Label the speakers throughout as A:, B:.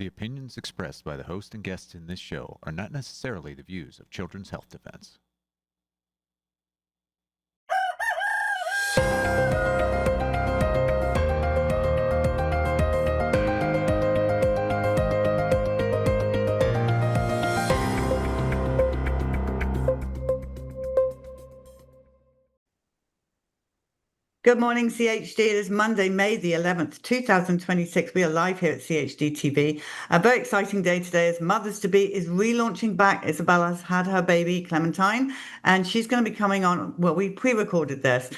A: The opinions expressed by the host and guests in this show are not necessarily the views of Children's Health Defense.
B: Good morning, CHD. It is Monday, May the 11th, 2026. We are live here at CHD TV. A very exciting day today as Mothers-to-Be is relaunching back. Isabella's had her baby, Clementine, and she's going to be coming on. Well, we pre-recorded this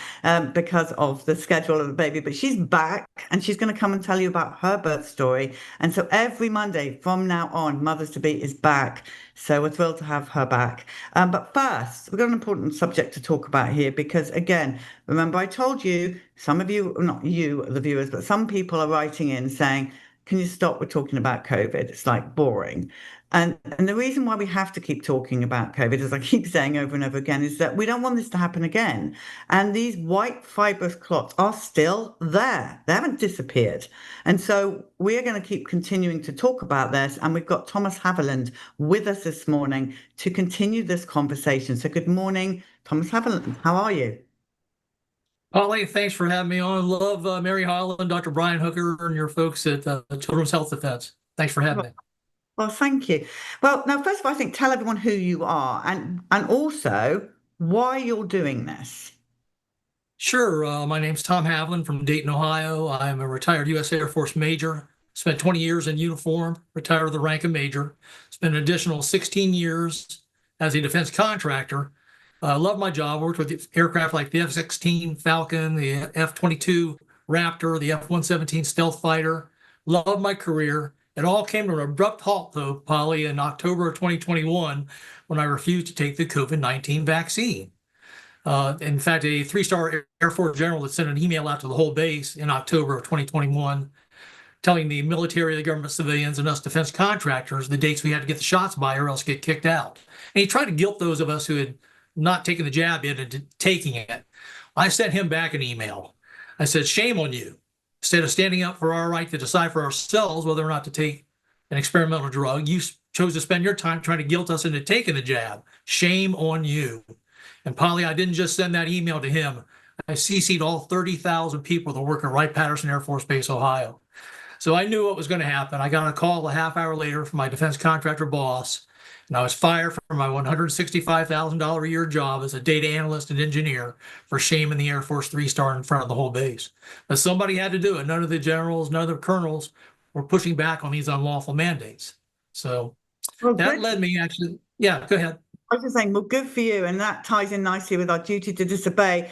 B: because of the schedule of the baby, but she's back and she's going to come and tell you about her birth story. And so every Monday from now on, Mothers-to-Be is back. So we're thrilled to have her back. But first, we've got an important subject to talk about here because, again, remember I told you, some of you, not you, the viewers, but some people are writing in saying, can you stop with talking about COVID? It's like boring. And the reason why we have to keep talking about COVID, as I keep saying over and over again, is that we don't want this to happen again. And these white fibrous clots are still there. They haven't disappeared. And so we are going to keep continuing to talk about this. And we've got Thomas Haviland with us this morning to continue this conversation. So good morning, Thomas Haviland. How are you?
C: Holly, thanks for having me on. Love Mary Holland, Dr. Brian Hooker, and your folks at Children's Health Defense. Thanks for having me.
B: Well, thank you. Well, now, first of all, I think tell everyone who you are and also why you're doing this.
C: Sure. My name's Tom Haviland from Dayton, Ohio. I'm a retired U.S. Air Force major. Spent 20 years in uniform, retired with the rank of major. Spent an additional 16 years as a defense contractor. Love my job. Worked with aircraft like the F-16 Falcon, the F-22 Raptor, the F-117 Stealth Fighter. Love my career. It all came to an abrupt halt, though, Polly, in October of 2021 when I refused to take the COVID-19 vaccine. In fact, a three-star Air Force general had sent an email out to the whole base in October of 2021 telling the military, the government civilians, and us defense contractors the dates we had to get the shots by or else get kicked out. And he tried to guilt those of us who had not taken the jab yet into taking it. I sent him back an email. I said, shame on you. Instead of standing up for our right to decide for ourselves whether or not to take an experimental drug, you chose to spend your time trying to guilt us into taking the jab. Shame on you. And Polly, I didn't just send that email to him. I CC'd all 30,000 people that work at Wright-Patterson Air Force Base, Ohio. So I knew what was going to happen. I got a call a half hour later from my defense contractor boss, and I was fired from my $165,000 a year job as a data analyst and engineer for shaming the Air Force three-star in front of the whole base. But somebody had to do it. None of the generals, none of the colonels were pushing back on these unlawful mandates. So that led me actually, yeah, go ahead.
B: I was just saying, well, good for you. And that ties in nicely with our duty to disobey.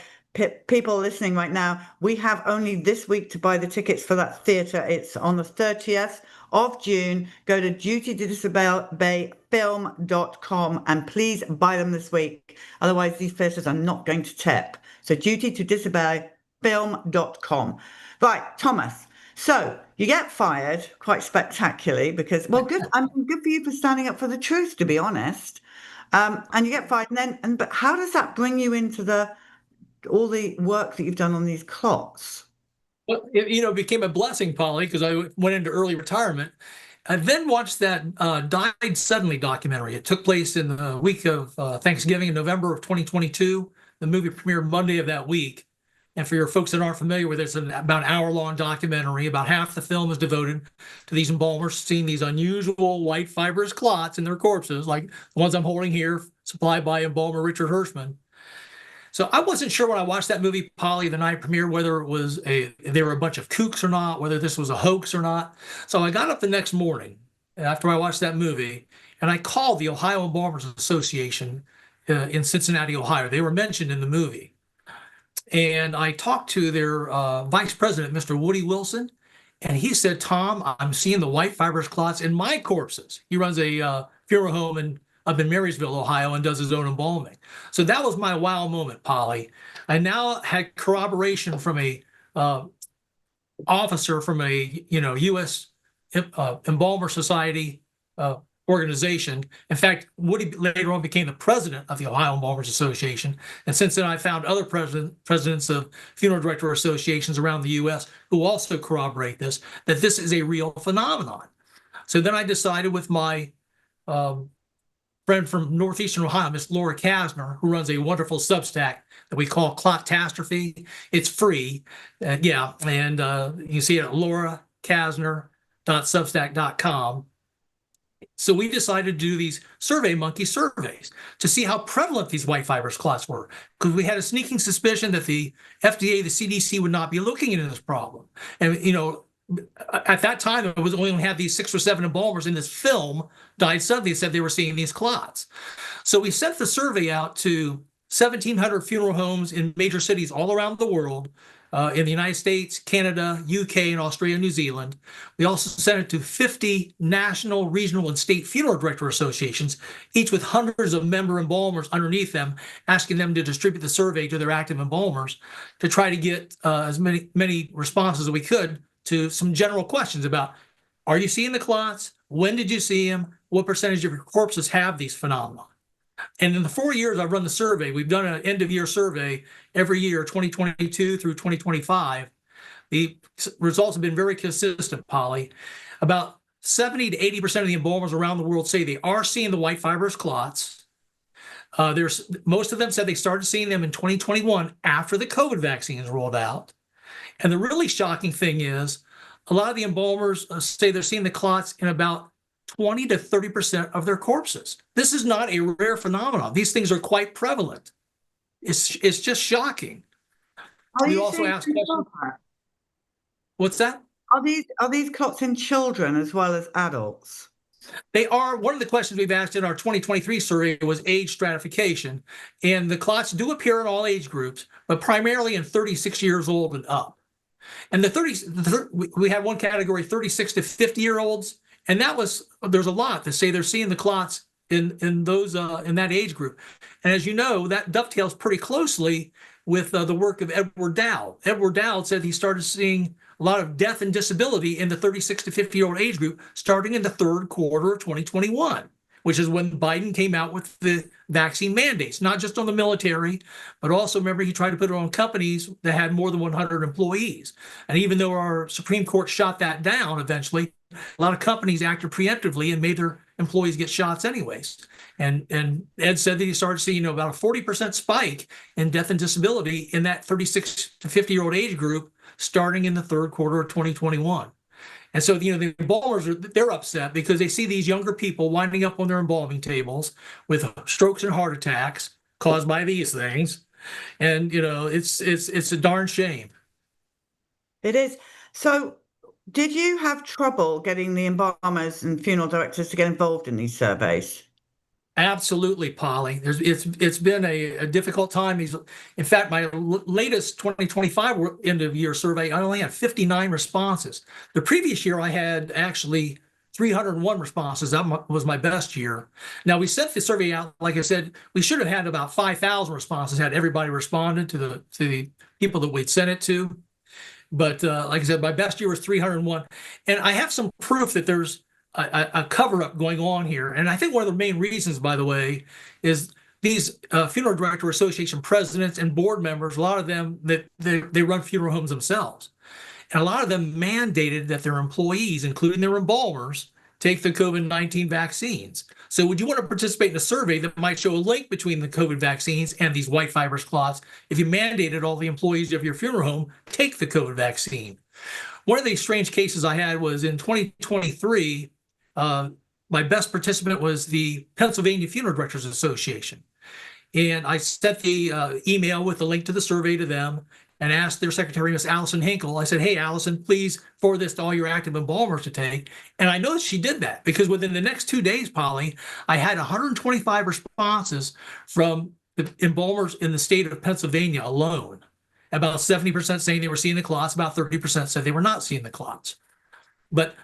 B: People listening right now, we have only this week to buy the tickets for that theatre. It's on the 30th of June. Go to dutytodisobeyfilm.com and please buy them this week. Otherwise, these theatres are not going to tip. So dutytodisobeyfilm.com. Right, Thomas. So you get fired quite spectacularly because, well, good. I mean, good for you for standing up for the truth, to be honest. And you get fired, but how does that bring you into all the work that you've done on these clots?
C: Well, it became a blessing, Polly, because I went into early retirement. I then watched that Died Suddenly documentary. It took place in the week of Thanksgiving in November of 2022. The movie premiered Monday of that week. And for your folks that aren't familiar with it, it's about an hour-long documentary. About half the film is devoted to these embalmers seeing these unusual white fibrous clots in their corpses, like the ones I'm holding here, supplied by embalmer Richard Hirschman. So I wasn't sure when I watched that movie, Polly, the night premiere, whether it was they were a bunch of kooks or not, whether this was a hoax or not. So I got up the next morning after I watched that movie, and I called the Ohio Embalmers Association in Cincinnati, Ohio. They were mentioned in the movie. And I talked to their vice president, Mr. Woody Wilson, and he said, Tom, I'm seeing the white fibrous clots in my corpses. He runs a funeral home up in Marysville, Ohio, and does his own embalming. So that was my wow moment, Polly. I now had corroboration from a officer from a U.S. Embalmer Society organization. In fact, Woody later on became the president of the Ohio Embalmers Association. And since then, I found other presidents of funeral director associations around the U.S. who also corroborate this, that this is a real phenomenon. So then I decided with my friend from Northeastern Ohio, Miss Laura Kasner, who runs a wonderful Substack that we call Clotastrophe. It's free. And you can see it at laurakasner.substack.com. So we decided to do these survey monkey surveys to see how prevalent these white fibrous clots were, because we had a sneaking suspicion that the FDA, the CDC would not be looking into this problem. And, at that time, it was only had these 6 or 7 embalmers in this film died suddenly and said they were seeing these clots. So we sent the survey out to 1,700 funeral homes in major cities all around the world, in the United States, Canada, UK, and Australia, New Zealand. We also sent it to 50 national, regional, and state funeral director associations, each with hundreds of member embalmers underneath them, asking them to distribute the survey to their active embalmers to try to get as many responses as we could to some general questions about, are you seeing the clots? When did you see them? What percentage of your corpses have these phenomena? And in the 4 years I've run the survey, we've done an end-of-year survey every year, 2022 through 2025. The results have been very consistent, Polly. About 70 to 80% of the embalmers around the world say they are seeing the white fibrous clots. Most of them said they started seeing them in 2021 after the COVID vaccines rolled out. And the really shocking thing is a lot of the embalmers say they're seeing the clots in about 20 to 30% of their corpses. This is not a rare phenomenon. These things are quite prevalent. It's just shocking. We also ask questions. What's that?
B: Are these clots in children as well as adults?
C: They are. One of the questions we've asked in our 2023 survey was age stratification, and the clots do appear in all age groups, but primarily in 36 years old and up. And we had one category, 36 to 50-year-olds, and there's a lot that say they're seeing the clots in those in that age group. And as you know, that dovetails pretty closely with the work of Edward Dowd. Edward Dowd said he started seeing a lot of death and disability in the 36 to 50-year-old age group starting in the third quarter of 2021, which is when Biden came out with the vaccine mandates, not just on the military, but also, remember, he tried to put it on companies that had more than 100 employees. And even though our Supreme Court shot that down eventually, a lot of companies acted preemptively and made their employees get shots anyways. And Ed said that he started seeing about a 40% spike in death and disability in that 36 to 50-year-old age group starting in the third quarter of 2021. And so, the embalmers, they're upset because they see these younger people winding up on their embalming tables with strokes and heart attacks caused by these things. And, it's a darn shame.
B: It is. So did you have trouble getting the embalmers and funeral directors to get involved in these surveys?
C: Absolutely, Polly. It's been a difficult time. In fact, my latest 2025 end of year survey, I only had 59 responses. The previous year, I had actually 301 responses. That was my best year. Now, we sent the survey out, like I said, we should have had about 5,000 responses had everybody responded to the people that we'd sent it to. But like I said, my best year was 301. And I have some proof that there's a cover-up going on here. And I think one of the main reasons, by the way, is these funeral director association presidents and board members, a lot of them, that they run funeral homes themselves. And a lot of them mandated that their employees, including their embalmers, take the COVID-19 vaccines. So would you want to participate in a survey that might show a link between the COVID vaccines and these white fibrous clots if you mandated all the employees of your funeral home take the COVID vaccine? One of the strange cases I had was in 2023, my best participant was the Pennsylvania Funeral Directors Association. And I sent the email with the link to the survey to them and asked their secretary, Miss Allison Hinkle. I said, hey, Allison, please forward this to all your active embalmers to take. And I noticed she did that because within the next 2 days, Polly, I had 125 responses from the embalmers in the state of Pennsylvania alone. About 70% saying they were seeing the clots, about 30% said they were not seeing the clots. But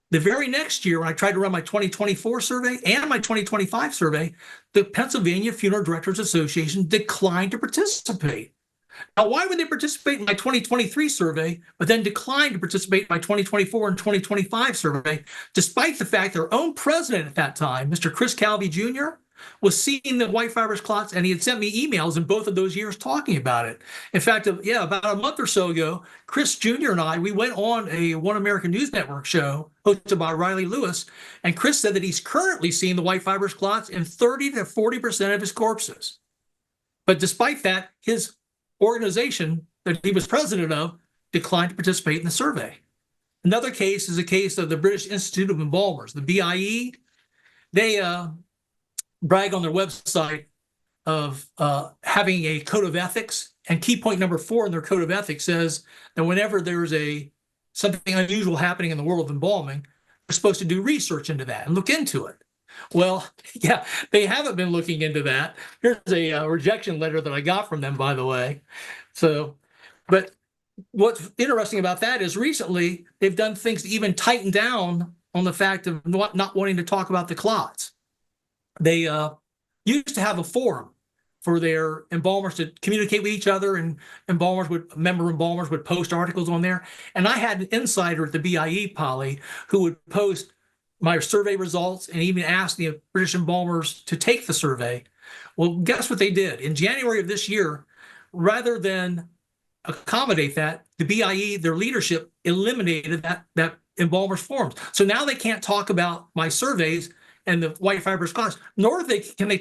C: the very next year, when I tried to run my 2024 survey and my 2025 survey, the Pennsylvania Funeral Directors Association declined to participate. Now, why would they participate in my 2023 survey, but then decline to participate in my 2024 and 2025 survey, despite the fact their own president at that time, Mr. Chris Calvi Jr., was seeing the white fibrous clots, and he had sent me emails in both of those years talking about it. In fact, about a month or so ago, Chris Jr. and I, we went on a One American News Network show hosted by Riley Lewis, and Chris said that he's currently seeing the white fibrous clots in 30 to 40% of his corpses. But despite that, his organization that he was president of declined to participate in the survey. Another case is a case of the British Institute of Embalmers, the BIE. They brag on their website of having a code of ethics, and key point number 4 in their code of ethics says that whenever there's something unusual happening in the world of embalming, we're supposed to do research into that and look into it. Well, yeah, they haven't been looking into that. Here's a rejection letter that I got from them, by the way. But what's interesting about that is recently they've done things to even tighten down on the fact of not wanting to talk about the clots. They used to have a forum for their embalmers to communicate with each other, and member embalmers would post articles on there. And I had an insider at the BIE, Polly, who would post my survey results and even ask the British embalmers to take the survey. Well, guess what they did? In January of this year, rather than accommodate that, the BIE, their leadership, eliminated that embalmers forums. So now they can't talk about my surveys and the white fibrous clots, nor can they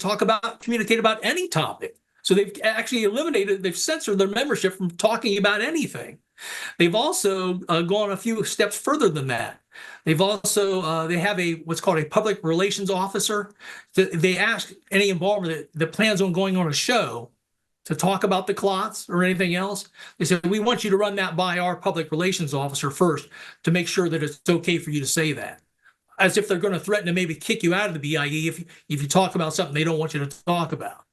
C: communicate about any topic. So they've actually they've censored their membership from talking about anything. They've also gone a few steps further than that. They've also they have what's called a public relations officer. They ask any embalmer that plans on going on a show to talk about the clots or anything else. They said, we want you to run that by our public relations officer first to make sure that it's okay for you to say that. As if they're going to threaten to maybe kick you out of the BIE if you talk about something they don't want you to talk about.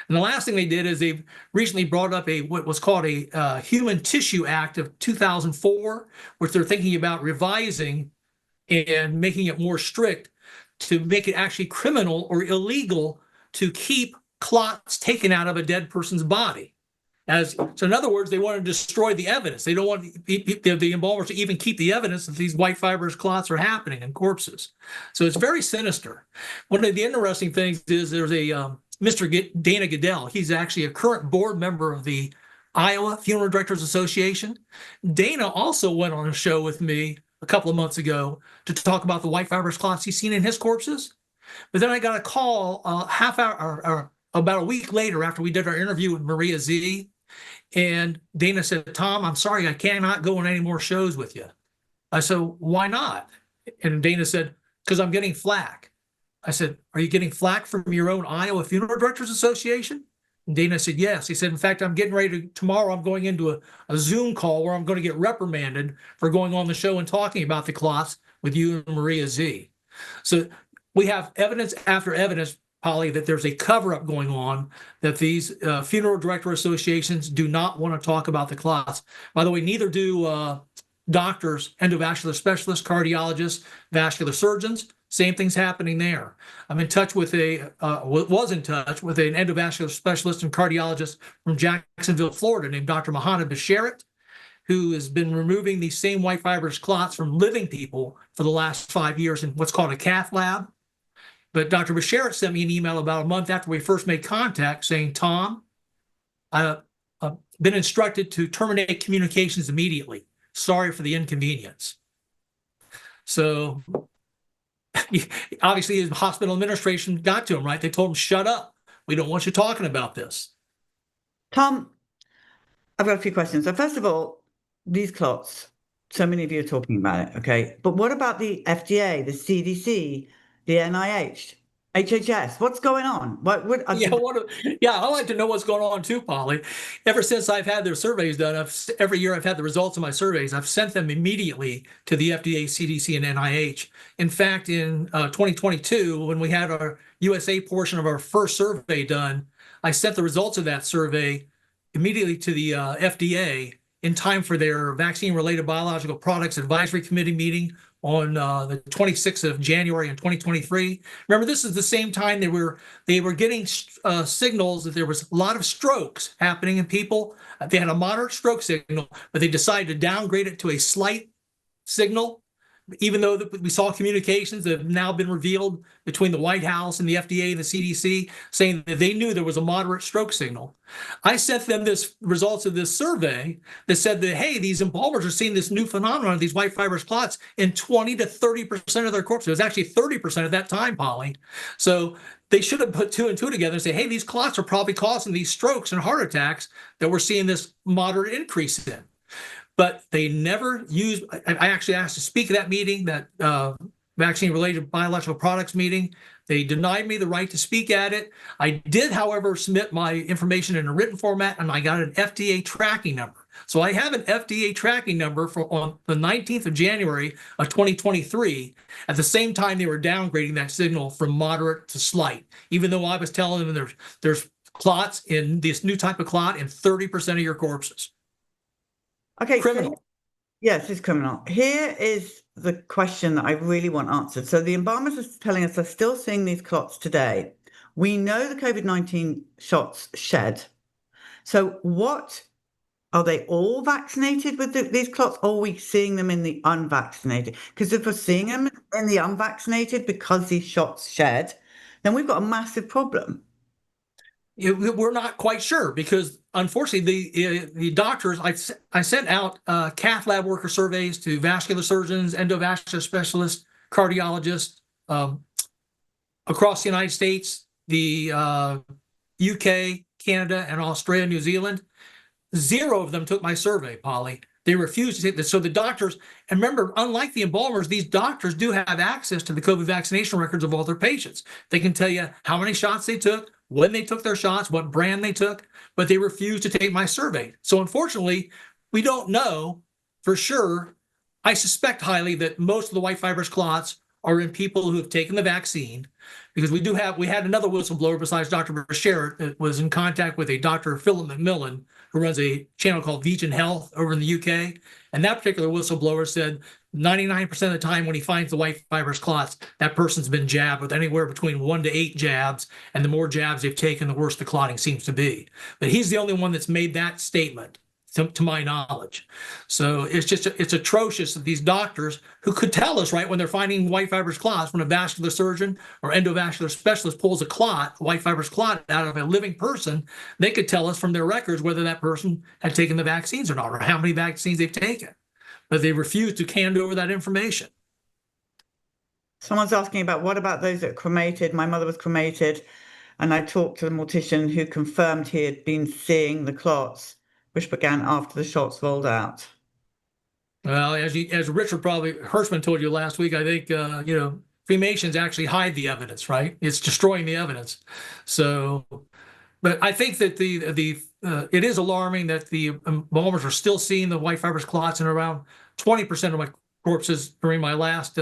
C: And the last thing they did is they've recently brought up what was called a Human Tissue Act of 2004, which they're thinking about revising and making it more strict to make it actually criminal or illegal to keep clots taken out of a dead person's body. So in other words, they want to destroy the evidence. They don't want the embalmers to even keep the evidence that these white fibrous clots are happening in corpses. So it's very sinister. One of the interesting things is there's a Mr. Dana Goodell. He's actually a current board member of the Iowa Funeral Directors Association. Dana also went on a show with me a couple of months ago to talk about the white fibrous clots he's seen in his corpses. But then I got a call about a week later after we did our interview with Maria Z. And Dana said, Tom, I'm sorry, I cannot go on any more shows with you. I said, why not? And Dana said, because I'm getting flack. I said, are you getting flack from your own Iowa Funeral Directors Association? And Dana said, yes. He said, in fact, I'm getting ready tomorrow I'm going into a Zoom call where I'm going to get reprimanded for going on the show and talking about the clots with you and Maria Z. So we have evidence after evidence, Polly, that there's a cover-up going on, that these funeral director associations do not want to talk about the clots. By the way, neither do doctors, endovascular specialists, cardiologists, vascular surgeons. Same thing's happening there. I'm in touch with was in touch with an endovascular specialist and cardiologist from Jacksonville, Florida, named Dr. Mahana Basheret, who has been removing these same white fibrous clots from living people for the last 5 years in what's called a cath lab. But Dr. Basheret sent me an email about a month after we first made contact saying, Tom, I've been instructed to terminate communications immediately. Sorry for the inconvenience. So obviously his hospital administration got to him, right? They told him, shut up. We don't want you talking about this.
B: Tom, I've got a few questions. So first of all, these clots, so many of you are talking about it, okay? But what about the FDA, the CDC, the NIH, HHS? What's going on?
C: I like to know what's going on too, Polly. Ever since I've had their surveys done, every year I've had the results of my surveys, I've sent them immediately to the FDA, CDC, and NIH. In fact, in 2022, when we had our USA portion of our first survey done, I sent the results of that survey immediately to the FDA in time for their vaccine-related biological products advisory committee meeting on the 26th of January in 2023. Remember, this is the same time they were getting signals that there was a lot of strokes happening in people. They had a moderate stroke signal, but they decided to downgrade it to a slight signal even though we saw communications that have now been revealed between the White House and the FDA and the CDC saying that they knew there was a moderate stroke signal. I sent them this results of this survey that said that, hey, these embalmers are seeing this new phenomenon of these white fibrous clots in 20 to 30% of their corpses. It was actually 30% at that time, Polly. So they should have put 2 and 2 together and say, hey, these clots are probably causing these strokes and heart attacks that we're seeing this moderate increase in. But they never used, I actually asked to speak at that meeting, that vaccine-related biological products meeting. They denied me the right to speak at it. I did, however, submit my information in a written format, and I got an FDA tracking number. So I have an FDA tracking number for on the 19th of January of 2023. At the same time, they were downgrading that signal from moderate to slight, even though I was telling them there's clots in this new type of clot in 30% of your corpses.
B: Okay,
C: Criminal.
B: so, yes, it's criminal. Here is the question that I really want answered. So the embalmers are telling us they're still seeing these clots today. We know the COVID-19 shots shed. So what, are they all vaccinated with these clots, or are we seeing them in the unvaccinated? Because if we're seeing them in the unvaccinated because these shots shed, then we've got a massive problem.
C: We're not quite sure because, unfortunately, the doctors, I sent out cath lab worker surveys to vascular surgeons, endovascular specialists, cardiologists across the United States, the UK, Canada, and Australia, New Zealand. 0 of them took my survey, Polly. They refused to take this. So the doctors, and remember, unlike the embalmers, these doctors do have access to the COVID vaccination records of all their patients. They can tell you how many shots they took, when they took their shots, what brand they took, but they refused to take my survey. So unfortunately, we don't know for sure. I suspect highly that most of the white fibrous clots are in people who have taken the vaccine, because we had another whistleblower besides Dr. Bashir that was in contact with a Dr. Philip McMillan, who runs a channel called Vegan Health over in the UK. And that particular whistleblower said 99% of the time when he finds the white fibrous clots, that person's been jabbed with anywhere between 1 to 8 jabs. And the more jabs they've taken, the worse the clotting seems to be. But he's the only one that's made that statement, to my knowledge. So it's atrocious that these doctors who could tell us, right, when they're finding white fibrous clots, when a vascular surgeon or endovascular specialist pulls a white fibrous clot out of a living person, they could tell us from their records whether that person had taken the vaccines or not, or how many vaccines they've taken. But they refuse to hand over that information.
B: Someone's asking about, what about those that are cremated? My mother was cremated, and I talked to the mortician who confirmed he had been seeing the clots, which began after the shots rolled out.
C: Well, as Richard Hirschman told you last week, I think, cremations actually hide the evidence, right? It's destroying the evidence. So, but I think that it is alarming that the embalmers are still seeing the white fibrous clots in around 20% of my corpses during my last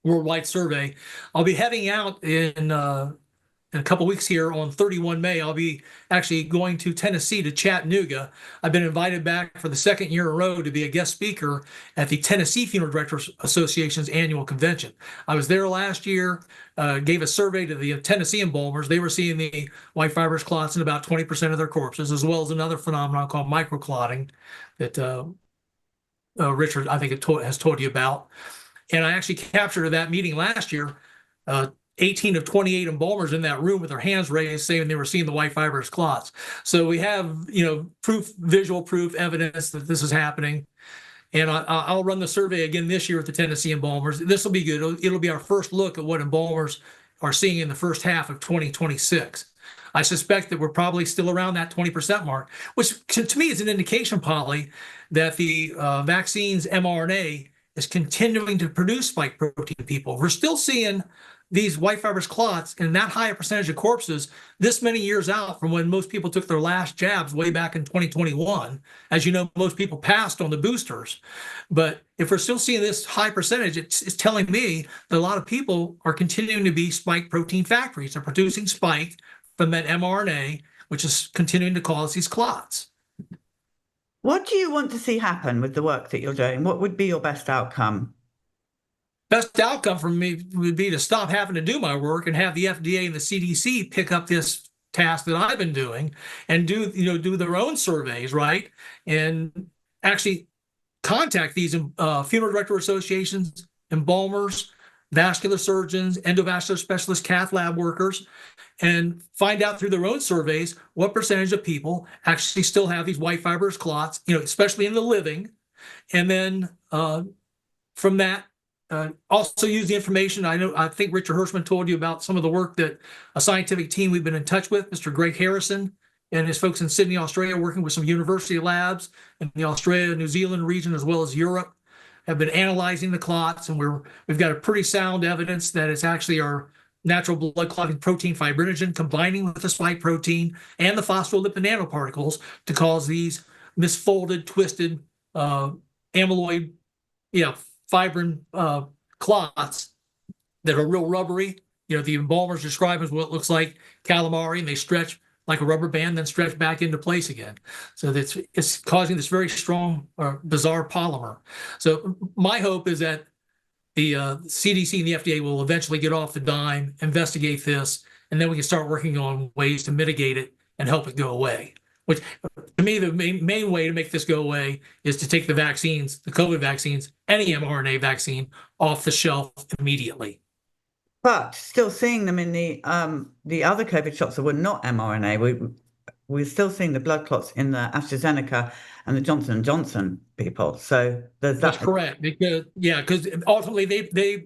C: worldwide survey. I'll be heading out in a couple weeks here on 31 May. I'll be actually going to Tennessee, to Chattanooga. I've been invited back for the 2nd year in a row to be a guest speaker at the Tennessee Funeral Directors Association's annual convention. I was there last year, gave a survey to the Tennessee embalmers. They were seeing the white fibrous clots in about 20% of their corpses, as well as another phenomenon called microclotting that Richard, I think, has told you about. And I actually captured at that meeting last year 18 of 28 embalmers in that room with their hands raised saying they were seeing the white fibrous clots. So we have, visual proof, evidence that this is happening. And I'll run the survey again this year with the Tennessee embalmers. This will be good. It'll be our first look at what embalmers are seeing in the first half of 2026. I suspect that we're probably still around that 20% mark, which to me is an indication, Polly, that the vaccine's mRNA is continuing to produce spike protein in people. We're still seeing these white fibrous clots in that high a percentage of corpses this many years out from when most people took their last jabs way back in 2021. As you know, most people passed on the boosters. But if we're still seeing this high percentage, it's telling me that a lot of people are continuing to be spike protein factories. They're producing spike from that mRNA, which is continuing to cause these clots.
B: What do you want to see happen with the work that you're doing? What would be your best outcome?
C: Best outcome for me would be to stop having to do my work and have the FDA and the CDC pick up this task that I've been doing and do their own surveys, right? And actually contact these funeral director associations, embalmers, vascular surgeons, endovascular specialists, cath lab workers, and find out through their own surveys what percentage of people actually still have these white fibrous clots, especially in the living. And then from that, also use the information. I think Richard Hirschman told you about some of the work that a scientific team we've been in touch with, Mr. Greg Harrison and his folks in Sydney, Australia, working with some university labs in the Australia, New Zealand region, as well as Europe, have been analyzing the clots, and we've got a pretty sound evidence that it's actually our natural blood clotting protein fibrinogen combining with the spike protein and the phospholipid nanoparticles to cause these misfolded, twisted amyloid, fibrin clots that are real rubbery. The embalmers describe as what looks like calamari, and they stretch like a rubber band, then stretch back into place again. So it's causing this very strong or bizarre polymer. So my hope is that the CDC and the FDA will eventually get off the dime, investigate this, and then we can start working on ways to mitigate it and help it go away. Which, to me, the main way to make this go away is to take the vaccines, the COVID vaccines, any mRNA vaccine, off the shelf immediately.
B: But still seeing them in the other COVID shots that were not mRNA, we're still seeing the blood clots in the AstraZeneca and the Johnson & Johnson people. So there's that.
C: That's correct. Because ultimately they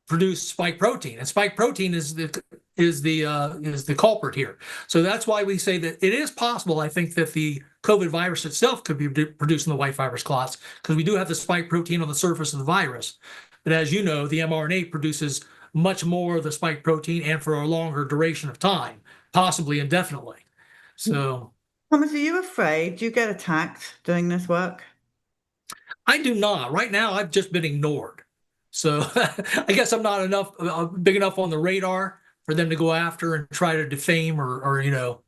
C: produce spike protein, and spike protein is the culprit here. So that's why we say that it is possible, I think, that the COVID virus itself could be producing the white fibrous clots, because we do have the spike protein on the surface of the virus. But as you know, the mRNA produces much more of the spike protein and for a longer duration of time, possibly indefinitely. So,
B: Thomas, are you afraid? Do you get attacked doing this work?
C: I do not. Right now, I've just been ignored. So I guess I'm not big enough on the radar for them to go after and try to defame or.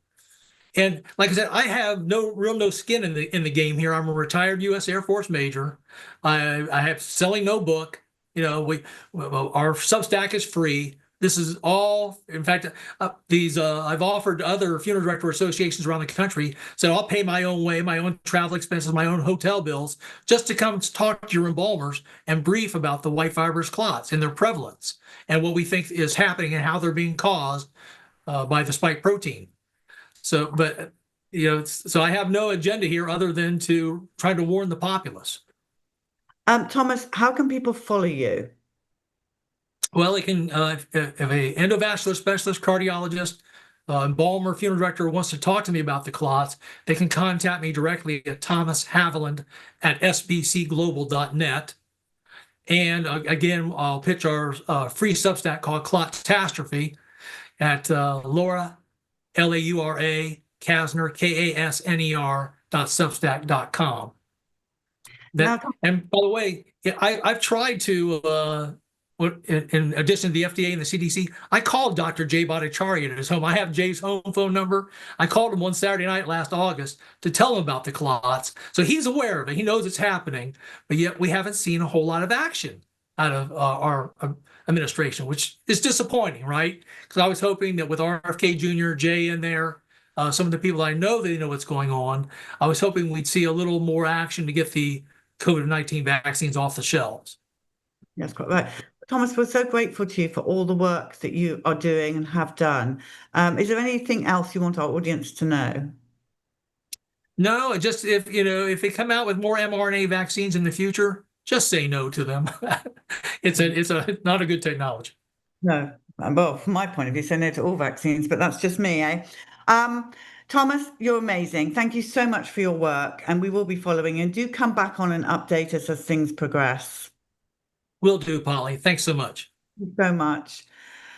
C: And like I said, I have no skin in the game here. I'm a retired U.S. Air Force major. I have selling no book. Our Substack is free. This is all, in fact, I've offered to other funeral director associations around the country, so I'll pay my own way, my own travel expenses, my own hotel bills, just to come talk to your embalmers and brief about the white fibrous clots and their prevalence and what we think is happening and how they're being caused by the spike protein. So I have no agenda here other than to try to warn the populace.
B: Thomas, how can people follow you?
C: Well, they can, if a endovascular specialist, cardiologist, embalmer, funeral director wants to talk to me about the clots, they can contact me directly at Thomas Haviland at sbcglobal.net. And again, I'll pitch our free Substack called Clotastrophe at Laura, Laura Kasner, Kasner.substack.com. And by the way, I've tried to, in addition to the FDA and the CDC, I called Dr. Jay Bhattacharya at his home. I have Jay's home phone number. I called him one Saturday night last August to tell him about the clots. So he's aware of it. He knows it's happening, but yet we haven't seen a whole lot of action out of our administration, which is disappointing, right? Because I was hoping that with RFK Jr., Jay in there, some of the people I know, they know what's going on. I was hoping we'd see a little more action to get the COVID-19 vaccines off the shelves.
B: That's quite right. Thomas, we're so grateful to you for all the work that you are doing and have done. Is there anything else you want our audience to know?
C: No, just if they come out with more mRNA vaccines in the future, just say no to them. It's not a good technology.
B: No, well, from my point of view, say no to all vaccines, but that's just me, eh? Thomas, you're amazing. Thank you so much for your work, and we will be following. And do come back on and update us as things progress.
C: Will do, Polly. Thanks so much.
B: Thank you so much.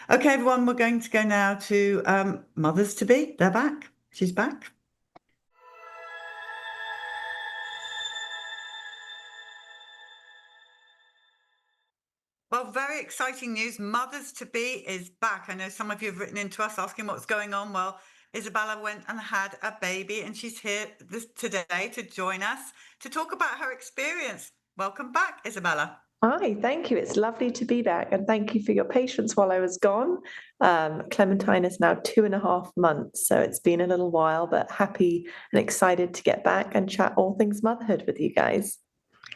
B: Okay, everyone, we're going to go now to mothers-to-be. They're back. She's back. Well, very exciting news. Mothers-to-be is back. I know some of you have written into us asking what's going on. Well, Isabella went and had a baby, and she's here today to join us to talk about her experience. Welcome back, Isabella.
D: Hi, thank you. It's lovely to be back, and thank you for your patience while I was gone. Clementine is now 2.5 months, so it's been a little while, but happy and excited to get back and chat all things motherhood with you guys.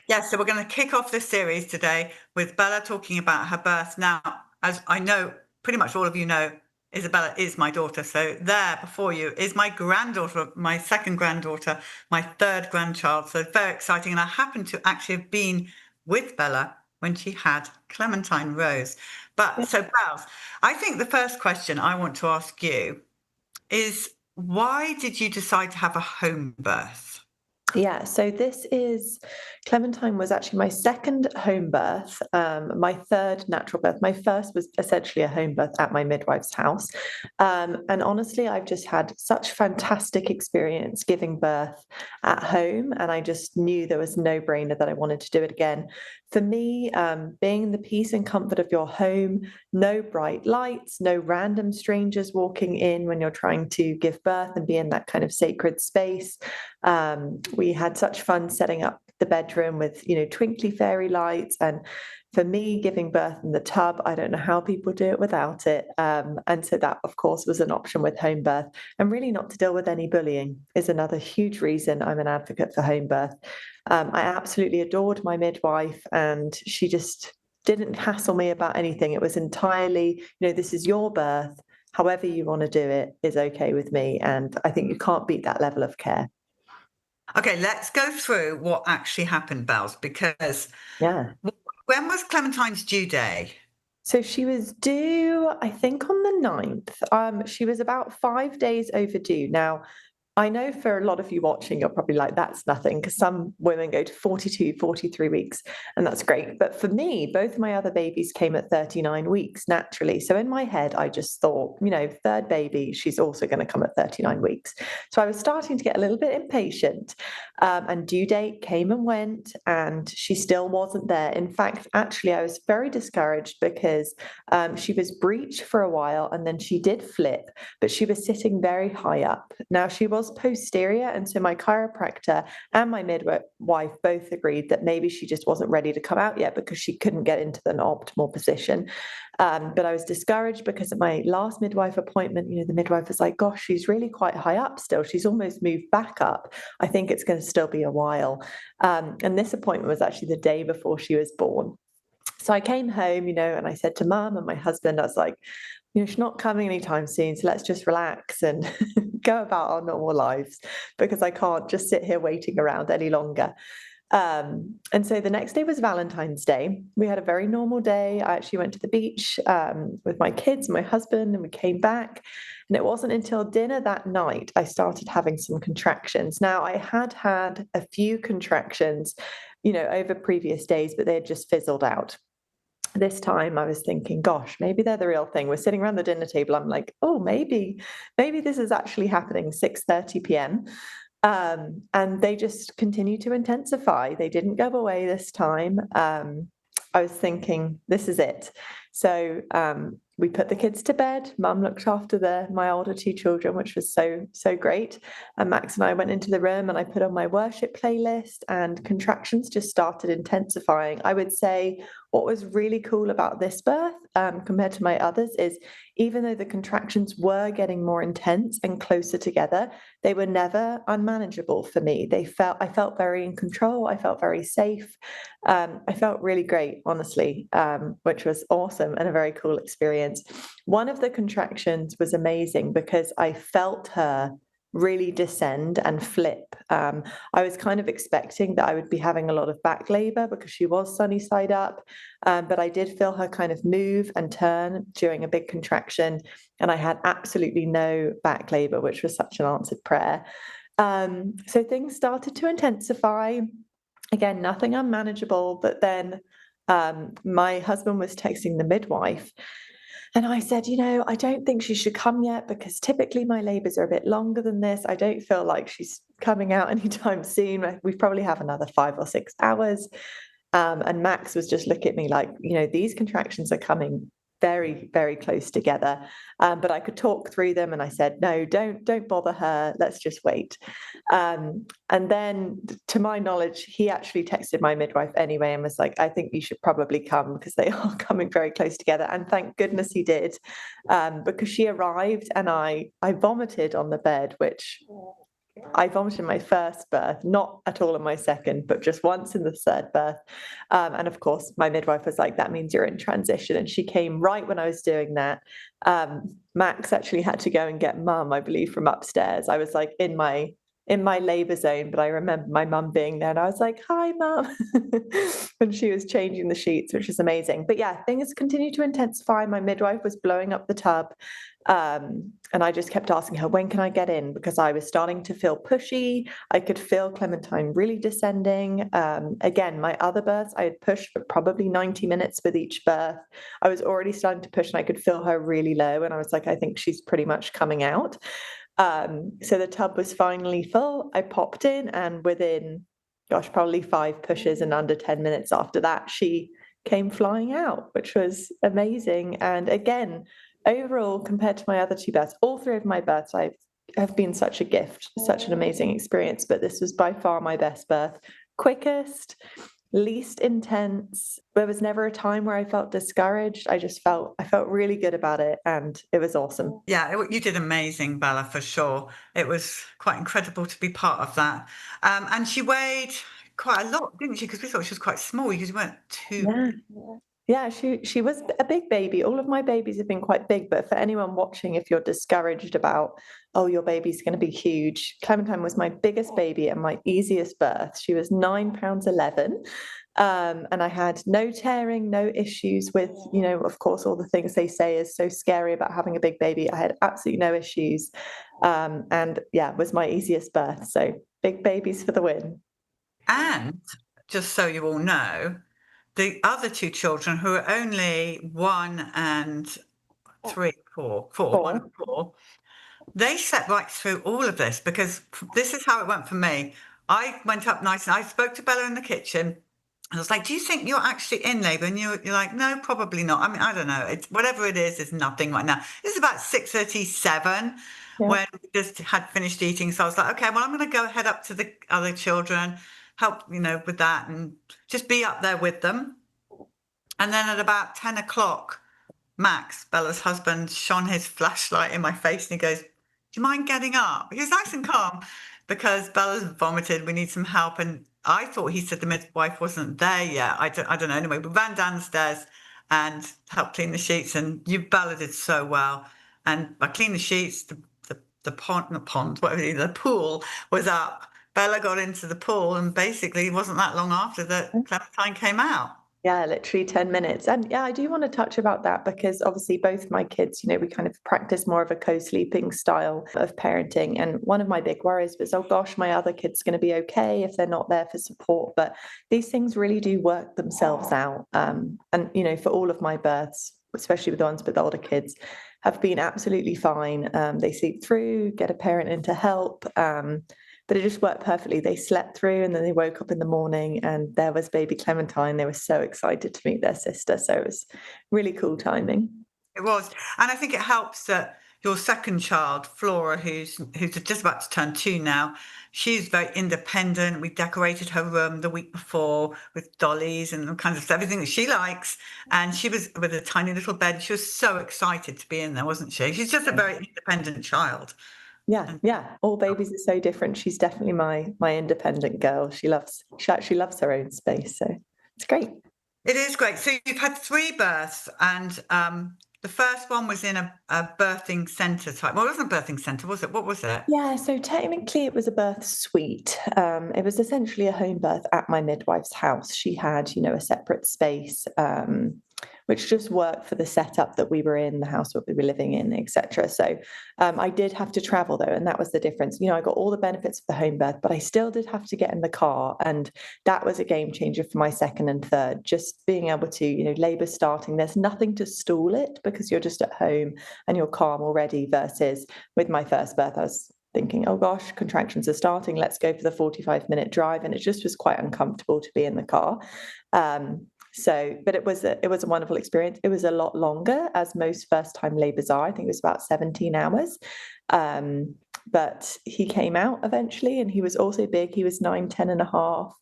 B: Yes, so we're going to kick off this series today with Bella talking about her birth. Now, as I know, pretty much all of you know, Isabella is my daughter. So there before you is my granddaughter, my second granddaughter, my third grandchild. So very exciting. And I happen to actually have been with Bella when she had Clementine Rose. But so Bells, I think the first question I want to ask you is, why did you decide to have a home birth?
D: Yeah, so Clementine was actually my second home birth, my third natural birth. My first was essentially a home birth at my midwife's house. And honestly, I've just had such fantastic experience giving birth at home. And I just knew there was no brainer that I wanted to do it again. For me, being in the peace and comfort of your home, no bright lights, no random strangers walking in when you're trying to give birth and be in that kind of sacred space. We had such fun setting up the bedroom with, twinkly fairy lights. And for me, giving birth in the tub, I don't know how people do it without it. And so that, of course, was an option with home birth. And really not to deal with any bullying is another huge reason I'm an advocate for home birth. I absolutely adored my midwife, and she just didn't hassle me about anything. It was entirely, this is your birth. However you want to do it is okay with me. And I think you can't beat that level of care.
B: Okay, let's go through what actually happened, Bells, because when was Clementine's due day?
D: So she was due, I think, on the 9th. She was about 5 days overdue. Now, I know for a lot of you watching, you're probably like, that's nothing, because some women go to 42, 43 weeks, and that's great. But for me, both my other babies came at 39 weeks naturally. So in my head, I just thought, third baby, she's also going to come at 39 weeks. So I was starting to get a little bit impatient, and due date came and went, and she still wasn't there. In fact, actually, I was very discouraged because she was breech for a while, and then she did flip, but she was sitting very high up. Now, she was posterior, and so my chiropractor and my midwife both agreed that maybe she just wasn't ready to come out yet because she couldn't get into an optimal position. But I was discouraged because at my last midwife appointment, the midwife was like, gosh, she's really quite high up still. She's almost moved back up. I think it's going to still be a while. And this appointment was actually the day before she was born. So I came home, and I said to Mum and my husband, I was like, she's not coming anytime soon, so let's just relax and go about our normal lives, because I can't just sit here waiting around any longer. And so the next day was Valentine's Day. We had a very normal day. I actually went to the beach with my kids, my husband, and we came back. And it wasn't until dinner that night I started having some contractions. Now, I had a few contractions, over previous days, but they had just fizzled out. This time I was thinking, gosh, maybe they're the real thing. We're sitting around the dinner table. I'm like, oh, maybe this is actually happening 6:30 p.m. And they just continue to intensify. They didn't go away this time. I was thinking, this is it. So we put the kids to bed. Mum looked after my older two children, which was so great. And Max and I went into the room and I put on my worship playlist, and contractions just started intensifying. I would say what was really cool about this birth compared to my others is, even though the contractions were getting more intense and closer together, they were never unmanageable for me. I felt very in control. I felt very safe. I felt really great, honestly, which was awesome and a very cool experience. One of the contractions was amazing because I felt her really descend and flip. I was kind of expecting that I would be having a lot of back labor because she was sunny side up, but I did feel her kind of move and turn during a big contraction, and I had absolutely no back labor, which was such an answered prayer. So things started to intensify. Again, nothing unmanageable, but then my husband was texting the midwife, and I said, I don't think she should come yet, because typically my labors are a bit longer than this. I don't feel like she's coming out anytime soon. We probably have another 5 or 6 hours. And Max was just looking at me like, these contractions are coming very, very close together. But I could talk through them, and I said, no, don't bother her. Let's just wait. And then, to my knowledge, he actually texted my midwife anyway and was like, I think you should probably come because they are coming very close together. And thank goodness he did, because she arrived and I vomited on the bed, which I vomited in my first birth, not at all in my second, but just once in the third birth. And of course, my midwife was like, that means you're in transition. And she came right when I was doing that. Max actually had to go and get mum, I believe, from upstairs. I was like in my labor zone, but I remember my mum being there and I was like, hi, mum, when she was changing the sheets, which is amazing. But yeah, things continued to intensify. My midwife was blowing up the tub. And I just kept asking her, when can I get in? Because I was starting to feel pushy. I could feel Clementine really descending. Again, my other births, I had pushed for probably 90 minutes with each birth. I was already starting to push and I could feel her really low. And I was like, I think she's pretty much coming out. So the tub was finally full. I popped in, and within, probably 5 pushes and under 10 minutes after that, she came flying out, which was amazing. And again, overall, compared to my other 2 births, all 3 of my births have been such a gift, such an amazing experience. But this was by far my best birth, quickest, least intense. There was never a time where I felt discouraged. I felt really good about it, and it was awesome.
B: Yeah, you did amazing, Bella, for sure. It was quite incredible to be part of that. And she weighed quite a lot, didn't she? Because we thought she was quite small because we weren't too.
D: Yeah, she was a big baby. All of my babies have been quite big, but for anyone watching, if you're discouraged about, oh, your baby's going to be huge, Clementine was my biggest baby and my easiest birth. She was 9 pounds 11. And I had no tearing, no issues with, of course, all the things they say is so scary about having a big baby. I had absolutely no issues. And yeah, it was my easiest birth. So big babies for the win.
B: And just so you all know, the other 2 children, who are only 1 and 3, 4, 1 and 4, they slept right through all of this, because this is how it went for me. I went up nice and I spoke to Bella in the kitchen. And I was like, do you think you're actually in labour? And you're like, no, probably not. I mean, I don't know. It's whatever it is nothing right now. This is about 6:37 when we just had finished eating. So I was like, okay, well, I'm going to go head up to the other children, help, with that, and just be up there with them. And then at about 10 o'clock, Max, Bella's husband, shone his flashlight in my face and he goes, do you mind getting up? He was nice and calm because Bella's vomited. We need some help. And I thought he said the midwife wasn't there yet. I don't know. Anyway, we ran downstairs and helped clean the sheets. And Bella did so well. And I cleaned the sheets, the pool was up. Bella got into the pool, and basically it wasn't that long after that Clementine came out.
D: Yeah, literally 10 minutes. And yeah, I do want to touch about that because obviously both my kids, we kind of practice more of a co-sleeping style of parenting. And one of my big worries was, oh gosh, my other kid's going to be okay if they're not there for support. But these things really do work themselves out. And, for all of my births, especially with the ones with older kids, have been absolutely fine. They sleep through, get a parent in to help. But it just worked perfectly. They slept through and then they woke up in the morning and there was baby Clementine. They were so excited to meet their sister. So it was really cool timing.
B: It was. And I think it helps that your second child, Flora, who's just about to turn 2 now, she's very independent. We decorated her room the week before with dollies and all kinds of stuff, everything that she likes. And she was with a tiny little bed. She was so excited to be in there, wasn't she? She's just a very independent child.
D: Yeah. All babies are so different. She's definitely my independent girl. She actually loves her own space. So it's great.
B: It is great. So you've had 3 births, and the first one was in a birthing centre type. Well, it wasn't a birthing centre, was it? What was it?
D: Yeah, so technically it was a birth suite. It was essentially a home birth at my midwife's house. She had, a separate space, which just worked for the setup that we were in, the house that we were living in, etc. So I did have to travel though, and that was the difference. I got all the benefits of the home birth, but I still did have to get in the car, and that was a game changer for my second and third. Just being able to, labour starting, there's nothing to stall it because you're just at home and you're calm already, versus with my first birth, I was thinking, oh gosh, contractions are starting, let's go for the 45-minute drive. And it just was quite uncomfortable to be in the car. But it was a wonderful experience. It was a lot longer, as most first-time labours are. I think it was about 17 hours. But he came out eventually, and he was also big. He was 9, 10 and a half.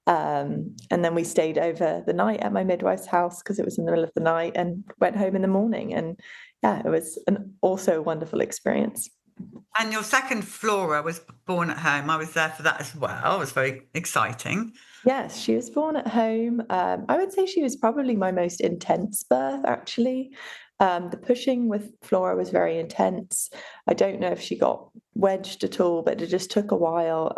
D: And then we stayed over the night at my midwife's house because it was in the middle of the night, and went home in the morning. And yeah, it was also a wonderful experience.
B: And your second, Flora, was born at home. I was there for that as well. It was very exciting.
D: Yes, she was born at home. I would say she was probably my most intense birth, actually. The pushing with Flora was very intense. I don't know if she got wedged at all, but it just took a while.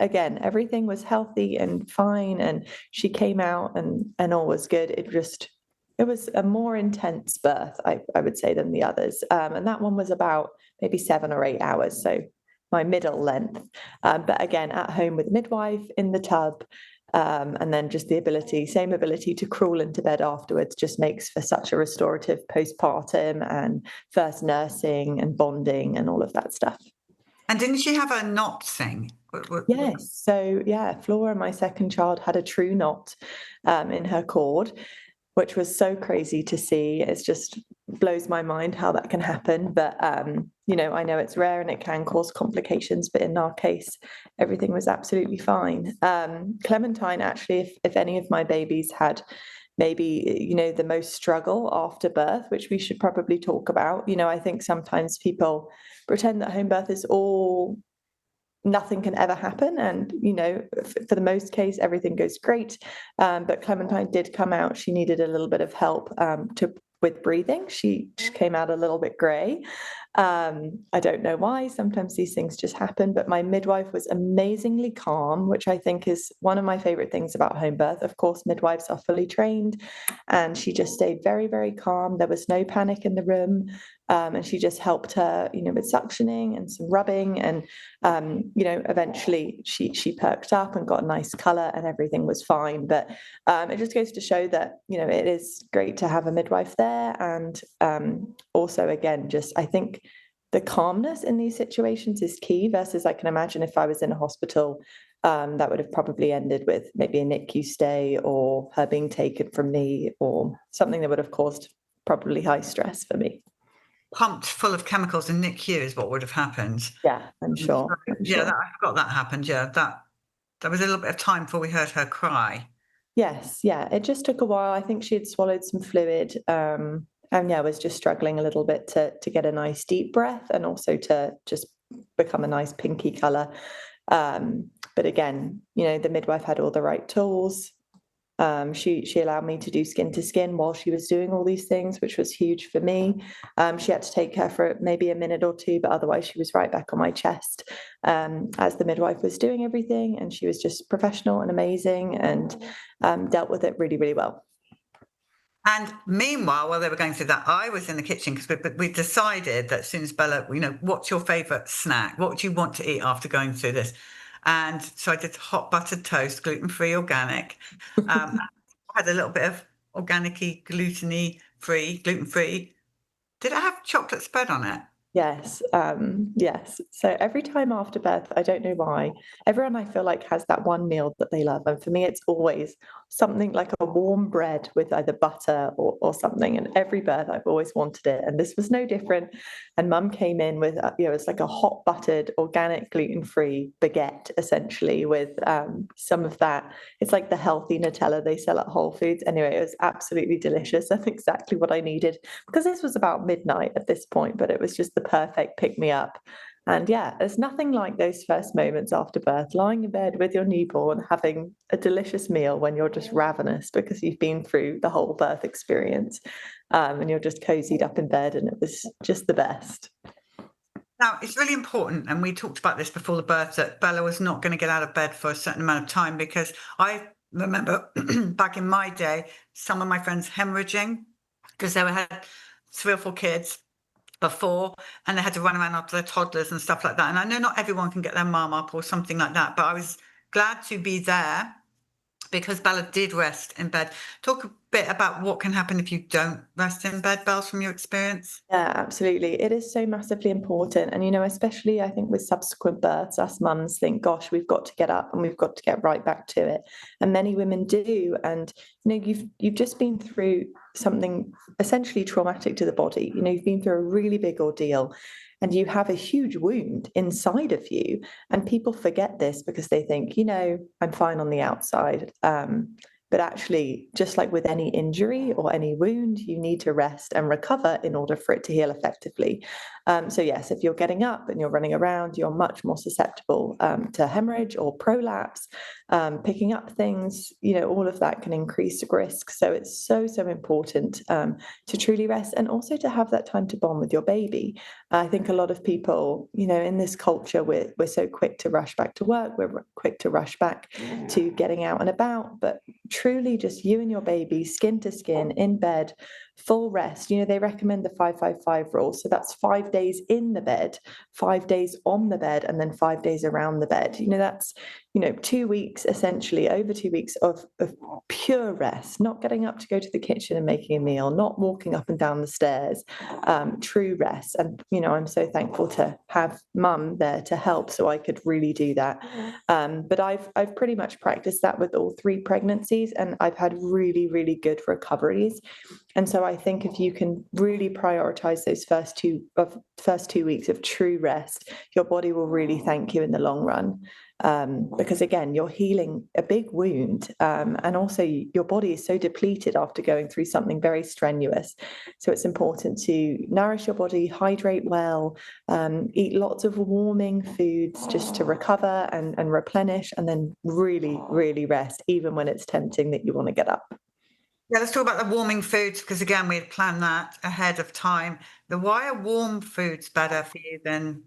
D: Again, everything was healthy and fine, and she came out and all was good. It was a more intense birth, I would say, than the others. And that one was about maybe 7 or 8 hours, so my middle length. But again, at home with midwife in the tub, and then just the same ability to crawl into bed afterwards just makes for such a restorative postpartum and first nursing and bonding and all of that stuff.
B: And didn't she have a knot thing?
D: Yes. So yeah, Flora, my second child, had a true knot in her cord, which was so crazy to see. It just blows my mind how that can happen. But, I know it's rare and it can cause complications, but in our case, everything was absolutely fine. Clementine, actually, if any of my babies had maybe, the most struggle after birth, which we should probably talk about. I think sometimes people pretend that home birth is all, nothing can ever happen, and for the most case everything goes great, but Clementine did come out. She needed a little bit of help with breathing. She came out a little bit grey. I don't know why. Sometimes these things just happen, but my midwife was amazingly calm, which I think is one of my favorite things about home birth. Of course, midwives are fully trained, and she just stayed very, very calm. There was no panic in the room. And she just helped her, with suctioning and some rubbing, and eventually she perked up and got a nice colour, and everything was fine. But it just goes to show that it is great to have a midwife there, and also, again, just I think the calmness in these situations is key. Versus, I can imagine if I was in a hospital, that would have probably ended with maybe a NICU stay or her being taken from me, or something that would have caused probably high stress for me.
B: Pumped full of chemicals in NICU is what would have happened.
D: Yeah, I'm sure.
B: I forgot that happened. Yeah, that was a little bit of time before we heard her cry.
D: Yes, yeah, it just took a while. I think she had swallowed some fluid, and was just struggling a little bit to get a nice deep breath, and also to just become a nice pinky colour. But again, the midwife had all the right tools. She allowed me to do skin to skin while she was doing all these things, which was huge for me. She had to take her for maybe a minute or two, but otherwise she was right back on my chest as the midwife was doing everything. And she was just professional and amazing, and dealt with it really, really well.
B: And meanwhile, while they were going through that, I was in the kitchen because we decided that as soon as Bella, what's your favourite snack? What do you want to eat after going through this? And so I did hot buttered toast, gluten-free, organic. I had a little bit of organic-y, gluten-free. Did it have chocolate spread on it?
D: Yes, yes. So every time after birth, I don't know why, everyone I feel like has that one meal that they love. And for me, it's always something like a warm bread with either butter or something. And every birth, I've always wanted it. And this was no different. And Mum came in with, it's like a hot buttered, organic, gluten-free baguette, essentially, with some of that. It's like the healthy Nutella they sell at Whole Foods. Anyway, it was absolutely delicious. That's exactly what I needed, because this was about midnight at this point, but it was just the perfect pick-me-up. And yeah, there's nothing like those first moments after birth, lying in bed with your newborn, having a delicious meal when you're just ravenous because you've been through the whole birth experience, and you're just cozied up in bed, and it was just the best.
B: Now, it's really important, and we talked about this before the birth, that Bella was not going to get out of bed for a certain amount of time, because I remember back in my day, some of my friends hemorrhaging because they had 3 or 4 kids before, and they had to run around after their toddlers and stuff like that. And I know not everyone can get their mum up or something like that, but I was glad to be there because Bella did rest in bed. Talk a bit about what can happen if you don't rest in bed, Bells, from your experience.
D: Yeah, absolutely. It is so massively important. And, especially I think with subsequent births, us mums think, gosh, we've got to get up and we've got to get right back to it. And many women do. And, you've just been through something essentially traumatic to the body. You've been through a really big ordeal and you have a huge wound inside of you. And people forget this because they think, I'm fine on the outside. But actually, just like with any injury or any wound, you need to rest and recover in order for it to heal effectively. So yes, if you're getting up and you're running around, you're much more susceptible to hemorrhage or prolapse, picking up things, all of that can increase risk. So it's so important to truly rest and also to have that time to bond with your baby. I think a lot of people, in this culture, we're so quick to rush back to work, we're quick to rush back to getting out and about, but truly just you and your baby, skin to skin, in bed, full rest. They recommend the 5-5-5 rule. So that's 5 days in the bed, 5 days on the bed, and then 5 days around the bed. That's, 2 weeks, essentially, over 2 weeks of pure rest, not getting up to go to the kitchen and making a meal, not walking up and down the stairs, true rest. And, I'm so thankful to have mum there to help so I could really do that. But I've pretty much practiced that with all 3 pregnancies, and I've had really, really good recoveries. And so I think if you can really prioritize those first two weeks of true rest, your body will really thank you in the long run. Because again, you're healing a big wound, and also your body is so depleted after going through something very strenuous. So it's important to nourish your body, hydrate well, eat lots of warming foods just to recover and replenish, and then really, really rest, even when it's tempting that you want to get up.
B: Yeah, let's talk about the warming foods, because again, we had planned that ahead of time. Why are warm foods better for you than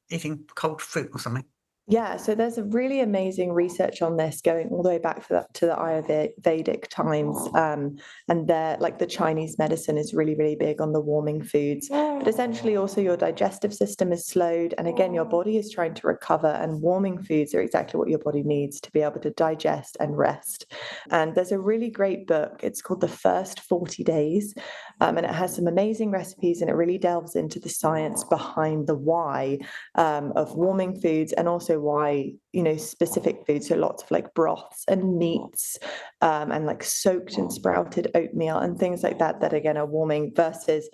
B: eating cold fruit or something?
D: Yeah, so there's a really amazing research on this going all the way back to the Ayurvedic times. And the Chinese medicine is really, really big on the warming foods. But essentially also your digestive system is slowed. And again, your body is trying to recover, and warming foods are exactly what your body needs to be able to digest and rest. And there's a really great book. It's called The First 40 Days. And it has some amazing recipes, and it really delves into the science behind the why of warming foods, and also why specific foods, so lots of broths and meats, and soaked and sprouted oatmeal and things like that again are warming versus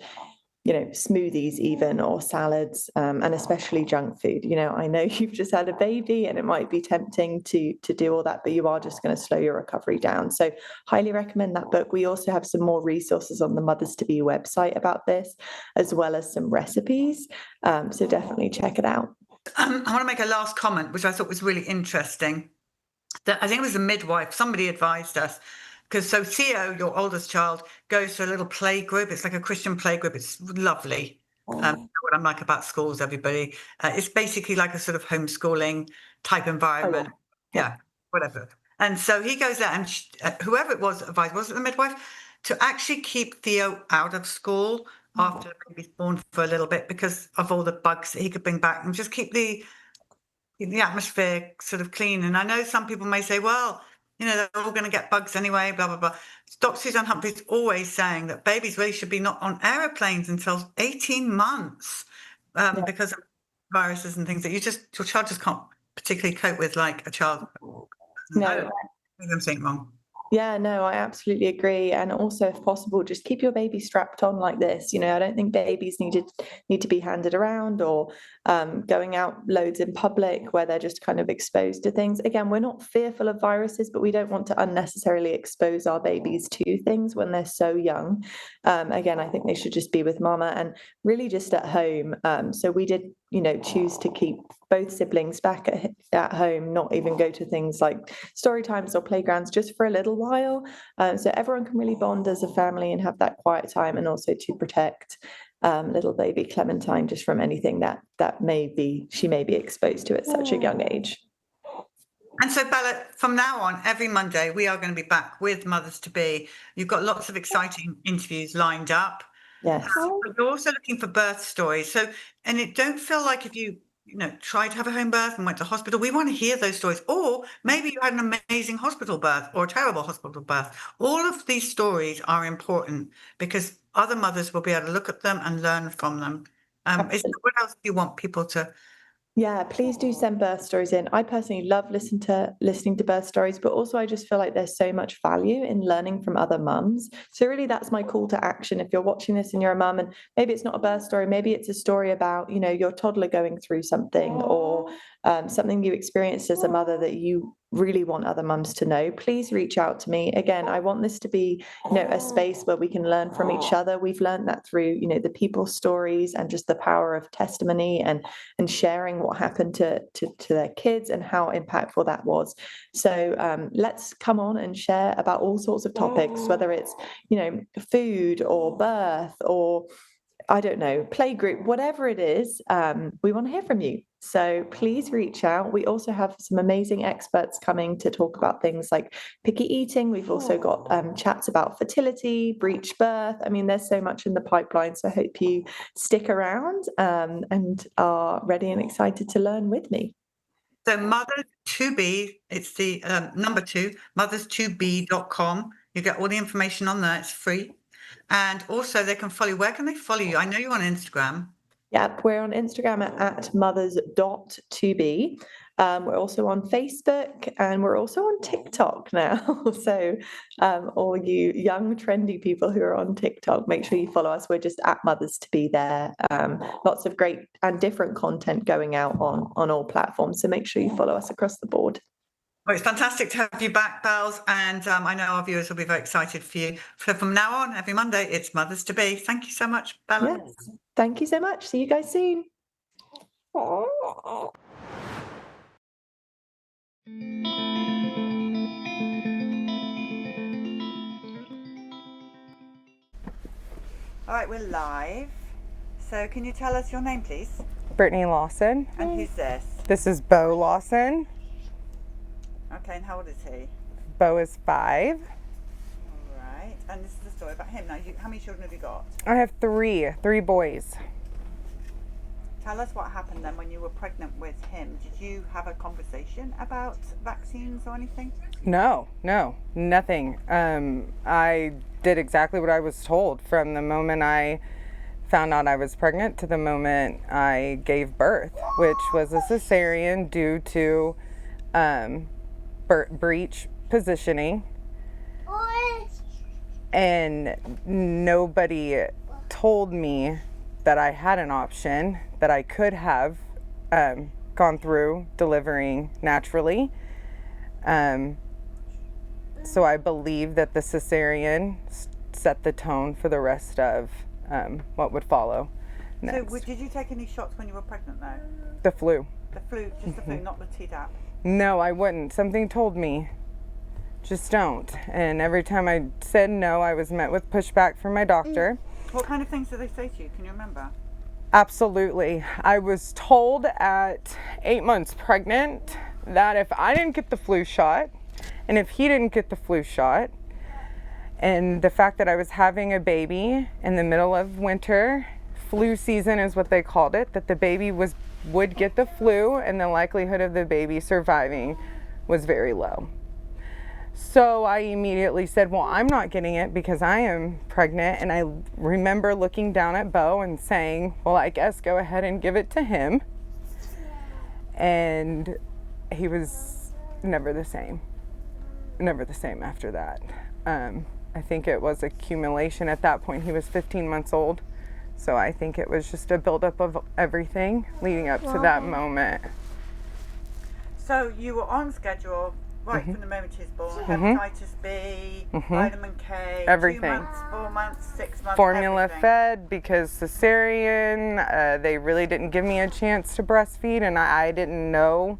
D: smoothies even, or salads, and especially junk food. I know you've just had a baby and it might be tempting to do all that, but you are just going to slow your recovery down. So highly recommend that book. We also have some more resources on the Mothers to Be website about this, as well as some recipes. So definitely check it out.
B: I want to make a last comment, which I thought was really interesting. That I think it was a midwife, somebody advised us, because so Theo, your oldest child, goes to a little play group. It's like a Christian play group. It's lovely. What I'm like about schools, everybody. It's basically like a sort of homeschooling type environment.
D: Oh, yeah.
B: Yeah, whatever. And so he goes there, and whoever it was advised, was it the midwife, to actually keep Theo out of school after the baby's born for a little bit, because of all the bugs that he could bring back, and just keep the atmosphere sort of clean. And I know some people may say, well, they're all going to get bugs anyway, blah, blah, blah. Dr. Suzanne Humphrey's always saying that babies really should be not on aeroplanes until 18 months because of viruses and things that your child just can't particularly cope with, like a child.
D: No.
B: I think I'm saying wrong.
D: Yeah, no, I absolutely agree. And also, if possible, just keep your baby strapped on like this. I don't think babies need to be handed around or going out loads in public where they're just kind of exposed to things. Again, we're not fearful of viruses, but we don't want to unnecessarily expose our babies to things when they're so young. Again, I think they should just be with mama and really just at home. So we did choose to keep both siblings back at home, not even go to things like story times or playgrounds, just for a little while. So everyone can really bond as a family and have that quiet time, and also to protect little baby Clementine just from anything that she may be exposed to at such a young age.
B: And so, Bella, from now on, every Monday, we are going to be back with Mothers to Be. You've got lots of exciting interviews lined up.
D: Yes.
B: But you're also looking for birth stories. So, and don't feel like if you tried to have a home birth and went to hospital. We want to hear those stories. Or maybe you had an amazing hospital birth or a terrible hospital birth. All of these stories are important because other mothers will be able to look at them and learn from them. What else do you want people to?
D: Yeah, please do send birth stories in. I personally love listening to birth stories, but also I just feel like there's so much value in learning from other mums. So really that's my call to action. If you're watching this and you're a mum and maybe it's not a birth story, maybe it's a story about, your toddler going through something or something you experienced as a mother that you really want other mums to know, please reach out to me. Again, I want this to be, a space where we can learn from each other. We've learned that through, the people's stories and just the power of testimony and sharing what happened to their kids and how impactful that was. So let's come on and share about all sorts of topics, whether it's, food or birth or I don't know, play group, whatever it is, we want to hear from you. So please reach out. We also have some amazing experts coming to talk about things like picky eating. We've also got chats about fertility, breech birth. I mean, there's so much in the pipeline. So I hope you stick around and are ready and excited to learn with me.
B: So Mothers to Be, it's the number 2, mothers2be.com. You get all the information on there. It's free. And also they can follow you. Where can they follow you? I know you're on Instagram.
D: Yep, we're on Instagram at mothers.to-be. We're also on Facebook and we're also on TikTok now. So all you young, trendy people who are on TikTok, make sure you follow us. We're just at Mothers to Be there. Lots of great and different content going out on all platforms. So make sure you follow us across the board.
B: Well, it's fantastic to have you back, Bells, and I know our viewers will be very excited for you. So from now on, every Monday, it's Mothers to Be. Thank you so much, Bella.
D: Yes. Thank you so much. See you guys soon.
E: All
B: right, we're live. So can you tell us your name, please?
E: Brittany Lawson.
B: And who's this?
E: This is Bo Lawson.
B: Okay, and how old is he?
E: Bo is 5.
B: All right, and this is the story about him. Now, how many children have you got?
E: I have three boys.
B: Tell us what happened then when you were pregnant with him. Did you have a conversation about vaccines or anything?
E: No, nothing. I did exactly what I was told from the moment I found out I was pregnant to the moment I gave birth, which was a cesarean due to breech positioning, and nobody told me that I had an option, that I could have gone through delivering naturally. So I believe that the cesarean set the tone for the rest of what would follow next.
B: So did you take any shots when you were pregnant though?
E: The flu.
B: The flu, just the flu, not the Tdap?
E: No, I wouldn't. Something told me, just don't. And every time I said no, I was met with pushback from my doctor.
B: What kind of things did they say to you? Can you remember?
E: Absolutely. I was told at 8 months pregnant that if I didn't get the flu shot, and if he didn't get the flu shot, and the fact that I was having a baby in the middle of winter, flu season is what they called it, that the baby would get the flu and the likelihood of the baby surviving was very low. So I immediately said, well, I'm not getting it because I am pregnant. And I remember looking down at Bo and saying, well, I guess go ahead and give it to him. And he was never the same after that. I think it was accumulation. At that point, he was 15 months old. So I think it was just a buildup of everything leading up to that moment.
B: So you were on schedule right from the moment he was born. Hepatitis B, vitamin K,
E: everything.
B: 2 months, 4 months, 6 months.
E: Formula
B: everything.
E: fed because cesarean. They really didn't give me a chance to breastfeed, and I didn't know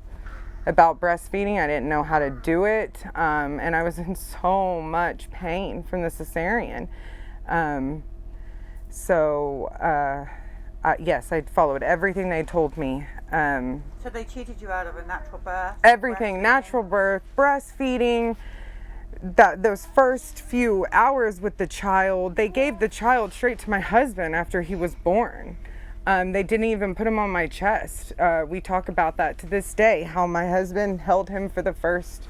E: about breastfeeding. I didn't know how to do it, and I was in so much pain from the cesarean. Yes, I followed everything they told me.
B: So they cheated you out of a natural birth?
E: Everything, natural birth, breastfeeding. Those first few hours with the child, they gave the child straight to my husband after he was born. They didn't even put him on my chest. We talk about that to this day, how my husband held him for the first,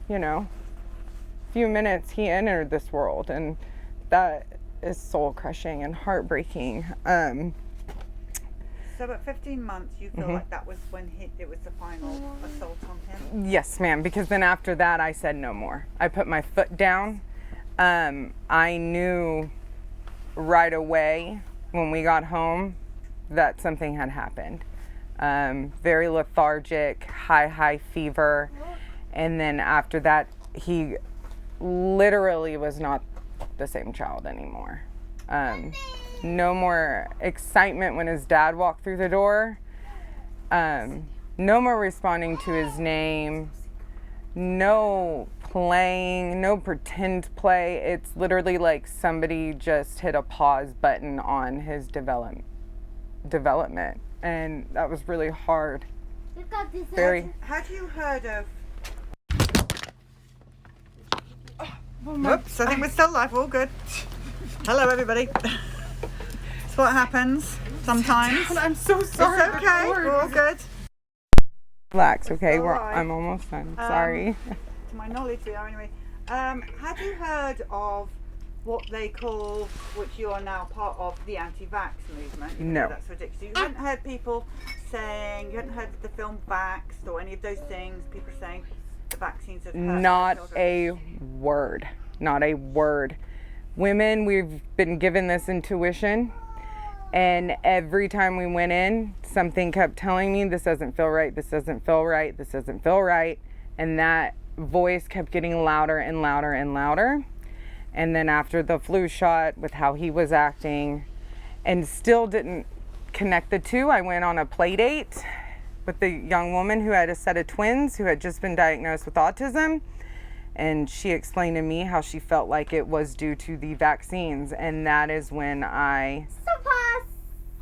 E: few minutes he entered this world, and that is soul crushing and heartbreaking.
B: So at 15 months, you feel like that was when it was the final assault on him?
E: Yes, ma'am, because then after that, I said no more. I put my foot down. I knew right away when we got home that something had happened. Very lethargic, high fever. And then after that, he literally was not the same child anymore. No more excitement when his dad walked through the door. No more responding to his name. No playing, no pretend play. It's literally like somebody just hit a pause button on his development. And that was really hard.
B: Had you heard of... Whoops, I think we're still live. All good. Hello, everybody. It's what happens sometimes.
E: I'm so sorry.
B: It's okay. We're all good.
E: Relax, okay?
B: All right.
E: I'm almost done. Sorry.
B: To my knowledge, we are anyway. Have you heard of what they call, which you are now part of, the anti-vax movement?
E: No.
B: That's ridiculous. You hadn't heard people saying, you hadn't heard the film Vaxxed or any of those things, people saying the vaccines have hurt
E: Not
B: children?
E: a word. Not a word. Women, we've been given this intuition, and every time we went in, something kept telling me, this doesn't feel right, this doesn't feel right, this doesn't feel right, and that voice kept getting louder and louder and louder. And then after the flu shot, with how he was acting, and still didn't connect the two, I went on a play date with the young woman who had a set of twins who had just been diagnosed with autism. And she explained to me how she felt like it was due to the vaccines. And that is when I,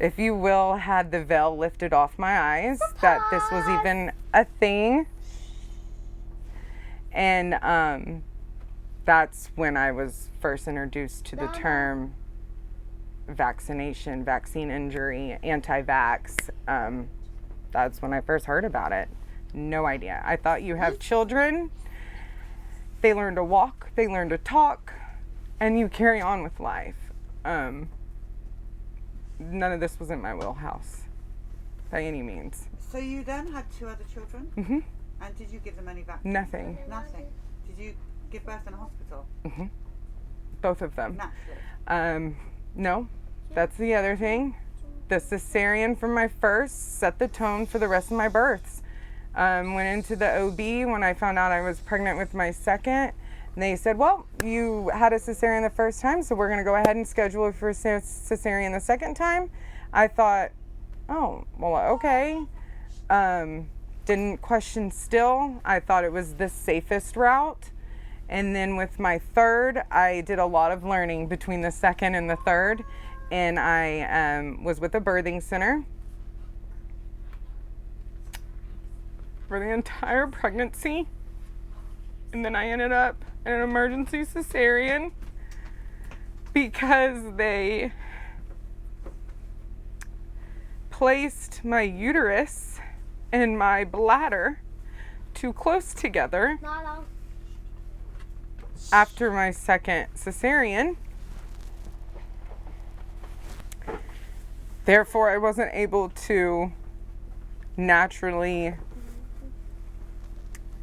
E: if you will, had the veil lifted off my eyes, that this was even a thing. And that's when I was first introduced to the term vaccination, vaccine injury, anti-vax. That's when I first heard about it. No idea. I thought you have children, they learn to walk, they learn to talk, and you carry on with life. None of this was in my wheelhouse by any means.
B: So you then had 2 other children?
E: Mm-hmm.
B: And did you give them any vaccines?
E: Nothing.
B: Nothing. Did you give birth in a hospital?
E: Mm-hmm. Both of them.
B: Naturally.
E: No, that's the other thing. The cesarean from my first set the tone for the rest of my births. Went into the OB when I found out I was pregnant with my second. And they said, well, you had a cesarean the first time, so we're going to go ahead and schedule it for cesarean the second time. I thought, oh, well, okay. Didn't question still. I thought it was the safest route. And then with my third, I did a lot of learning between the second and the third. And I was with a birthing center for the entire pregnancy. And then I ended up in an emergency cesarean because they placed my uterus and my bladder too close together after my second cesarean. Therefore, I wasn't able to naturally,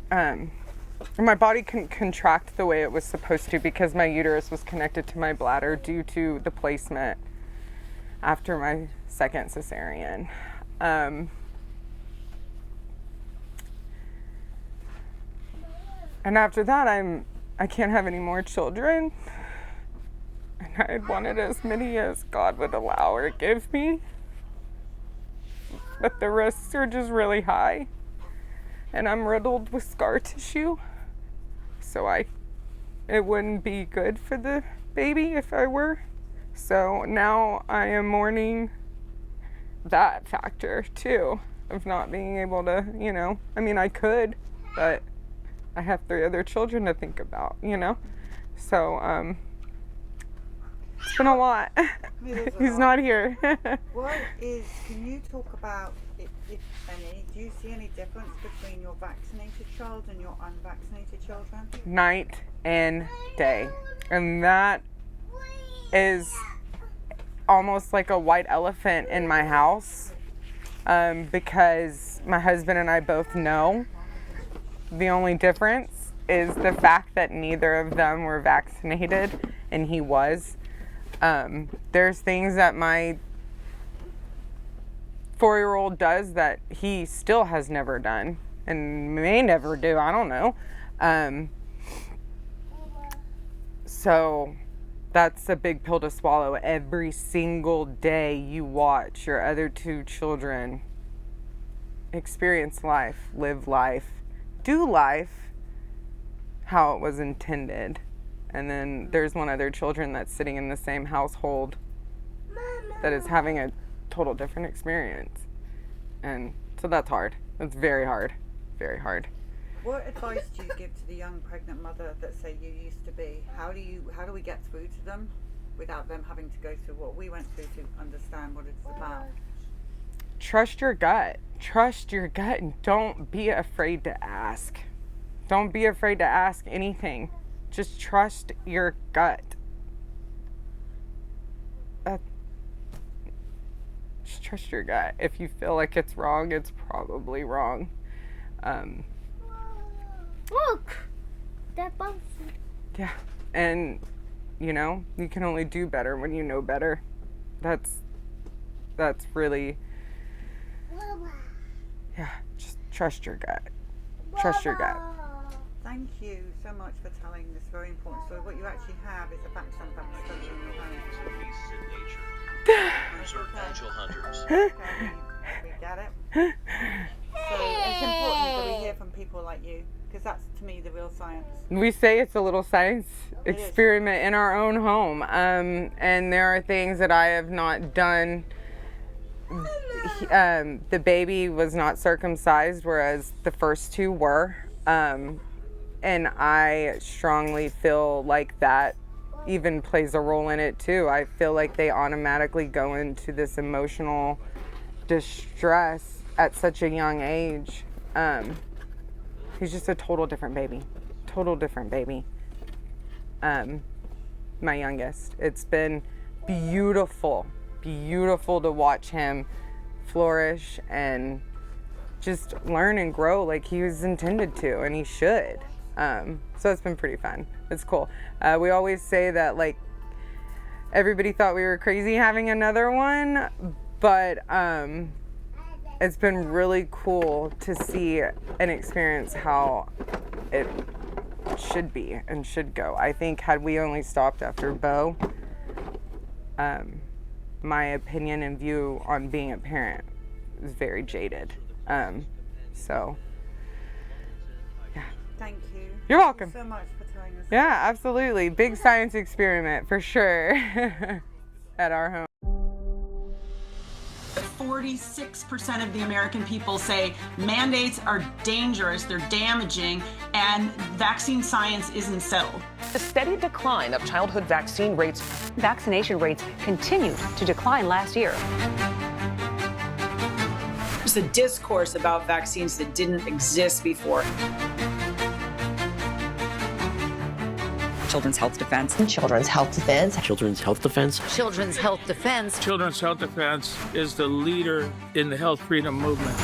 E: my body couldn't contract the way it was supposed to because my uterus was connected to my bladder due to the placement after my second cesarean. And after that, I can't have any more children. And I had wanted as many as God would allow or give me. But the risks are just really high. And I'm riddled with scar tissue. So it wouldn't be good for the baby if I were. So now I am mourning that factor too, of not being able to, I mean, I could, but I have 3 other children to think about, So, It's been a lot. He's not here.
B: Can you talk about, if any, do you see any difference between your vaccinated child and your unvaccinated children?
E: Night and day. And that is almost like a white elephant in my house, because my husband and I both know the only difference is the fact that neither of them were vaccinated and he was. There's things that my 4-year-old does that he still has never done and may never do, I don't know. So that's a big pill to swallow. Every single day you watch your other 2 children experience life, live life, do life how it was intended. And then there's one other children that's sitting in the same household that is having a total different experience. And so that's hard. It's very hard. Very hard.
B: What advice do you give to the young pregnant mother that say you used to be? How do we get through to them without them having to go through what we went through to understand what it's about?
E: Trust your gut. Trust your gut and don't be afraid to ask. Don't be afraid to ask anything. Just trust your gut. Just trust your gut. If you feel like it's wrong, it's probably wrong.
F: Look, that bump.
E: Yeah, and you know, you can only do better when you know better. That's really, yeah, just trust your gut. Trust your gut.
B: Thank you so much for telling this very important story. What you actually have is a background study in your home.
G: Reserve angel hunters.
B: Okay, we get it. So it's important that we hear from people like you, because that's, to me, the real science.
E: We say it's a little science experiment in our own home. And there are things that I have not done. The baby was not circumcised, whereas the first 2 were. And I strongly feel like that even plays a role in it too. I feel like they automatically go into this emotional distress at such a young age. He's just a total different baby. Total different baby. My youngest. It's been beautiful to watch him flourish and just learn and grow like he was intended to, and he should. So it's been pretty fun. It's cool. We always say that, like, everybody thought we were crazy having another one, but it's been really cool to see and experience how it should be and should go. I think had we only stopped after Beau, my opinion and view on being a parent is very jaded. So, yeah.
B: Thank you.
E: You're welcome.
B: Thank you so much for telling us.
E: Yeah, absolutely. Big science experiment for sure at our home.
H: 46% of the American people say mandates are dangerous, they're damaging, and vaccine science isn't settled.
I: The steady decline of childhood vaccine rates.
J: Vaccination rates continued to decline last year.
K: There's a discourse about vaccines that didn't exist before.
L: Children's Health Defense.
J: Children's Health Defense.
G: Children's Health Defense.
J: Children's Health Defense.
M: Children's Health Defense is the leader in the health freedom movement.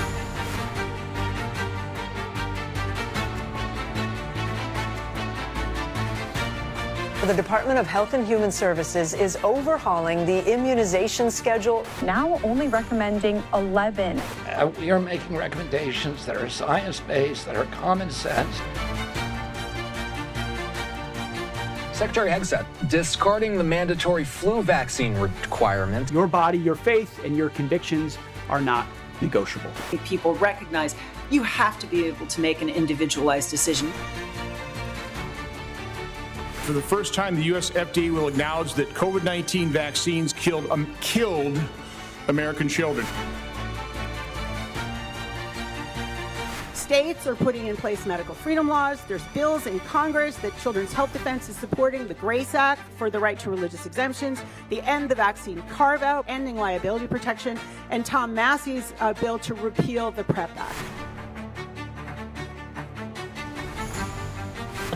N: The Department of Health and Human Services is overhauling the immunization schedule.
J: Now only recommending 11.
O: We are making recommendations that are science-based, that are common sense.
P: Secretary Hegseth, discarding the mandatory flu vaccine requirement.
Q: Your body, your faith, and your convictions are not negotiable.
K: People recognize you have to be able to make an individualized decision.
R: For the first time, the U.S. FDA will acknowledge that COVID-19 vaccines killed American children.
L: States are putting in place medical freedom laws. There's bills in Congress that Children's Health Defense is supporting, the GRACE Act for the right to religious exemptions, the End the Vaccine Carve-Out, ending liability protection, and Tom Massey's bill to repeal the PrEP Act.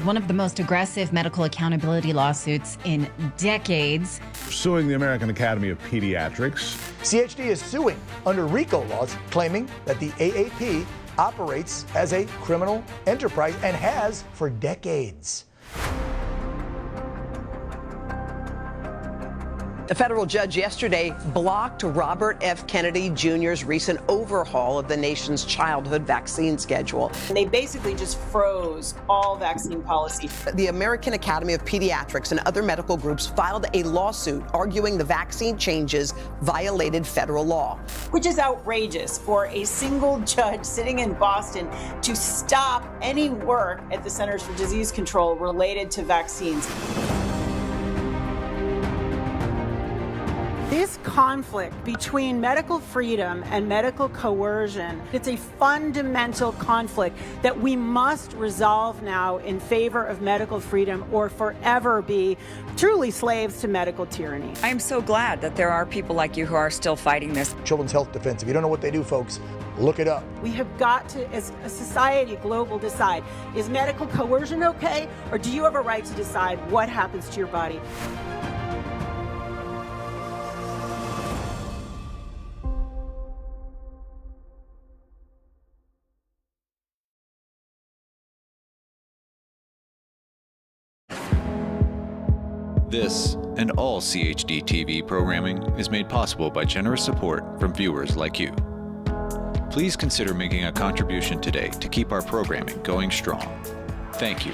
S: One of the most aggressive medical accountability lawsuits in decades.
T: Suing the American Academy of Pediatrics.
U: CHD is suing under RICO laws, claiming that the AAP operates as a criminal enterprise and has for decades.
V: A federal judge yesterday blocked Robert F. Kennedy Jr.'s recent overhaul of the nation's childhood vaccine schedule.
K: They basically just froze all vaccine policy.
V: The American Academy of Pediatrics and other medical groups filed a lawsuit arguing the vaccine changes violated federal law.
K: Which is outrageous for a single judge sitting in Boston to stop any work at the Centers for Disease Control related to vaccines.
L: This conflict between medical freedom and medical coercion, it's a fundamental conflict that we must resolve now in favor of medical freedom or forever be truly slaves to medical tyranny.
W: I am so glad that there are people like you who are still fighting this.
U: Children's Health Defense. If you don't know what they do, folks, look it up.
L: We have got to, as a society, global, decide, is medical coercion okay, or do you have a right to decide what happens to your body?
A: This and all CHD TV programming is made possible by generous support from viewers like you. Please consider making a contribution today to keep our programming going strong. Thank you.